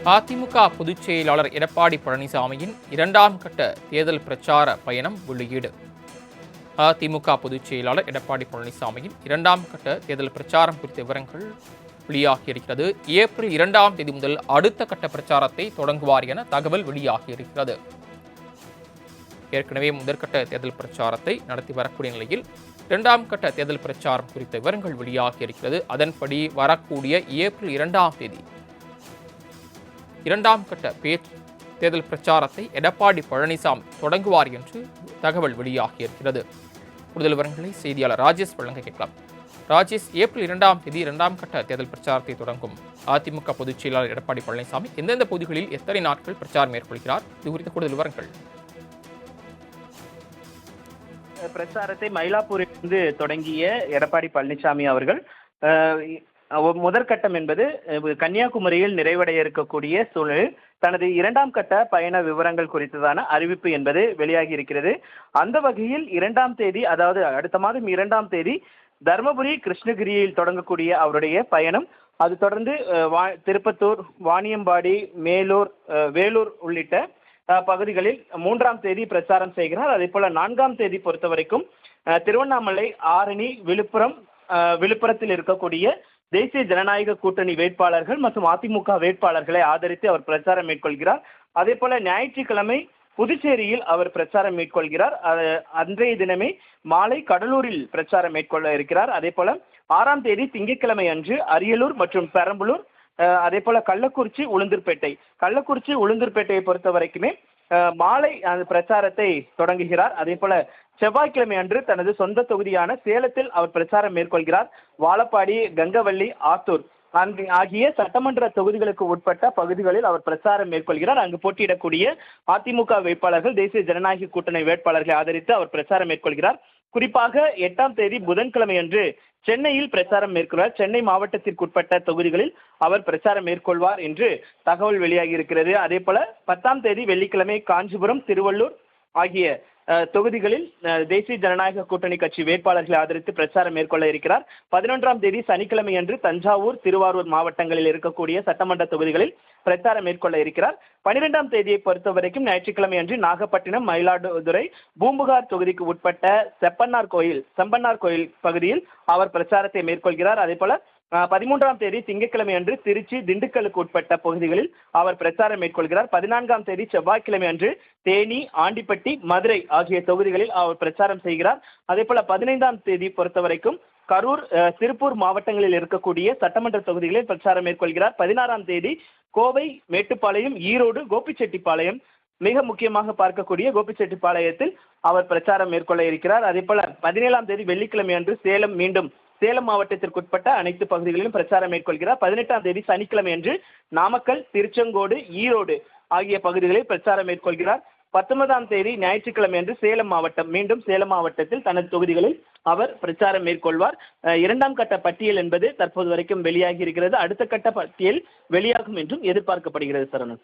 அதிமுக பொதுச் செயலாளர் எடப்பாடி பழனிசாமியின் 2ஆம் கட்ட தேர்தல் பிரச்சார பயணம் வெளியீடு. அதிமுக பொதுச் செயலாளர் எடப்பாடி பழனிசாமியின் 2ஆம் கட்ட தேர்தல் பிரச்சாரம் குறித்த விவரங்கள் வெளியாகியிருக்கிறது. ஏப்ரல் 2ஆம் தேதி முதல் அடுத்த கட்ட பிரச்சாரத்தை தொடங்குவார் என தகவல் வெளியாகியிருக்கிறது. ஏற்கனவே முதற்கட்ட தேர்தல் பிரச்சாரத்தை நடத்தி வரக்கூடிய நிலையில் 2ஆம் கட்ட தேர்தல் பிரச்சாரம் குறித்த விவரங்கள் வெளியாகியிருக்கிறது. அதன்படி வரக்கூடிய ஏப்ரல் 2ஆம் தேதி 2ஆம் கட்ட தேர்தல் பிரச்சாரத்தை எடப்பாடி பழனிசாமி தொடங்குவார் என்று தகவல் வெளியாகியிருக்கிறது. கூடுதல் விவரங்களை செய்தியாளர் ராஜேஷ் வழங்க கேட்கலாம். ராஜேஷ், ஏப்ரல் 2ஆம் தேதி 2ஆம் கட்ட தேர்தல் பிரச்சாரத்தை தொடங்கும் அதிமுக பொதுச் செயலாளர் எடப்பாடி பழனிசாமி எந்தெந்த பகுதிகளில் எத்தனை நாட்கள் பிரச்சாரம் மேற்கொள்கிறார்? இது குறித்த கூடுதல் விவரங்கள். பிரச்சாரத்தை மயிலாப்பூரிலிருந்து தொடங்கிய எடப்பாடி பழனிசாமி அவர்கள் முதற்கட்டம் என்பது கன்னியாகுமரியில் நிறைவடைய இருக்கக்கூடிய சூழலில் தனது 2ஆம் கட்ட பயண விவரங்கள் குறித்ததான அறிவிப்பு என்பது வெளியாகி இருக்கிறது. அந்த வகையில் 2ஆம் தேதி, அதாவது அடுத்த மாதம் 2ஆம் தேதி தர்மபுரி, கிருஷ்ணகிரியில் தொடங்கக்கூடிய அவருடைய பயணம். அது தொடர்ந்து திருப்பத்தூர், வாணியம்பாடி, மேலூர், வேலூர் உள்ளிட்ட பகுதிகளில் 3ஆம் தேதி பிரச்சாரம் செய்கிறார். அதே போல 4ஆம் தேதி பொறுத்த வரைக்கும் திருவண்ணாமலை, ஆரணி, விழுப்புரத்தில் இருக்கக்கூடிய தேசிய ஜனநாயக கூட்டணி வேட்பாளர்கள் மற்றும் அதிமுக வேட்பாளர்களை ஆதரித்து அவர் பிரச்சாரம் மேற்கொள்கிறார். அதே போல ஞாயிற்றுக்கிழமை புதுச்சேரியில் அவர் பிரச்சாரம் மேற்கொள்கிறார். அன்றைய தினமே மாலை கடலூரில் பிரச்சாரம் மேற்கொள்ள இருக்கிறார். அதே போல 6ஆம் தேதி திங்கட்கிழமை அன்று அரியலூர் மற்றும் பெரம்பலூர், அதே போல கள்ளக்குறிச்சி, உளுந்தூர்பேட்டையை பொறுத்த வரைக்குமே மாலை அந்த பிரச்சாரத்தை தொடங்குகிறார். அதே போல செவ்வாய்க்கிழமை அன்று தனது சொந்த தொகுதியான சேலத்தில் அவர் பிரச்சாரம் மேற்கொள்கிறார். வாழப்பாடி, கங்கவள்ளி, ஆத்தூர் ஆகிய சட்டமன்ற தொகுதிகளுக்கு உட்பட்ட பகுதிகளில் அவர் பிரச்சாரம் மேற்கொள்கிறார். அங்கு போட்டியிடக்கூடிய அதிமுக வேட்பாளர்கள், தேசிய ஜனநாயக கூட்டணி வேட்பாளர்களை ஆதரித்து அவர் பிரச்சாரம் மேற்கொள்கிறார். குறிப்பாக 8ஆம் தேதி புதன்கிழமை அன்று சென்னையில் பிரச்சாரம் மேற்கொள்வார். சென்னை மாவட்டத்திற்குட்பட்ட தொகுதிகளில் அவர் பிரச்சாரம் மேற்கொள்வார் என்று தகவல் வெளியாகி இருக்கிறது. அதே போல 10ஆம் தேதி வெள்ளிக்கிழமை காஞ்சிபுரம், திருவள்ளூர் ஆகிய தொகுதிகளில் தேசிய ஜனநாயக கூட்டணி கட்சி வேட்பாளர்களை ஆதரித்து பிரச்சாரம் மேற்கொள்ள இருக்கிறார். 11ஆம் தேதி சனிக்கிழமை அன்று தஞ்சாவூர், திருவாரூர் மாவட்டங்களில் இருக்கக்கூடிய சட்டமன்ற தொகுதிகளில் பிரச்சாரம் மேற்கொள்ள இருக்கிறார். 12ஆம் தேதியை பொறுத்தவரைக்கும் ஞாயிற்றுக்கிழமை அன்று நாகப்பட்டினம், மயிலாடுதுறை, பூம்புகார் தொகுதிக்கு உட்பட்ட செம்பன்னார் கோயில் பகுதியில் அவர் பிரச்சாரத்தை மேற்கொள்கிறார். அதே போல 13ஆம் தேதி திங்கட்கிழமை அன்று திருச்சி, திண்டுக்கலுக்கு உட்பட்ட பகுதிகளில் அவர் பிரச்சாரம் மேற்கொள்கிறார். 14ஆம் தேதி செவ்வாய்க்கிழமை அன்று தேனி, ஆண்டிப்பட்டி, மதுரை ஆகிய தொகுதிகளில் அவர் பிரச்சாரம் செய்கிறார். அதே போல 15ஆம் தேதி பொறுத்தவரைக்கும் கரூர், திருப்பூர் மாவட்டங்களில் இருக்கக்கூடிய சட்டமன்ற தொகுதிகளில் பிரச்சாரம் மேற்கொள்கிறார். 16ஆம் தேதி கோவை, மேட்டுப்பாளையம், ஈரோடு, கோபிச்செட்டிப்பாளையம், மிக முக்கியமாக பார்க்கக்கூடிய கோபிச்செட்டிப்பாளையத்தில் அவர் பிரச்சாரம் மேற்கொள்ள இருக்கிறார். அதே போல 17ஆம் தேதி வெள்ளிக்கிழமை அன்று சேலம் மாவட்டத்திற்குட்பட்ட அனைத்து பகுதிகளிலும் பிரச்சாரம் மேற்கொள்கிறார். 18ஆம் தேதி சனிக்கிழமை அன்று நாமக்கல், திருச்செங்கோடு, ஈரோடு ஆகிய பகுதிகளில் பிரச்சாரம் மேற்கொள்கிறார். 19ஆம் தேதி ஞாயிற்றுக்கிழமை அன்று சேலம் மாவட்டத்தில் தனது தொகுதிகளில் அவர் பிரச்சாரம் மேற்கொள்வார். 2ஆம் கட்ட பட்டியல் என்பது தற்போது வரைக்கும் வெளியாகி இருக்கிறது. அடுத்த கட்ட பட்டியல் வெளியாகும் என்றும் எதிர்பார்க்கப்படுகிறது. சரவணன்.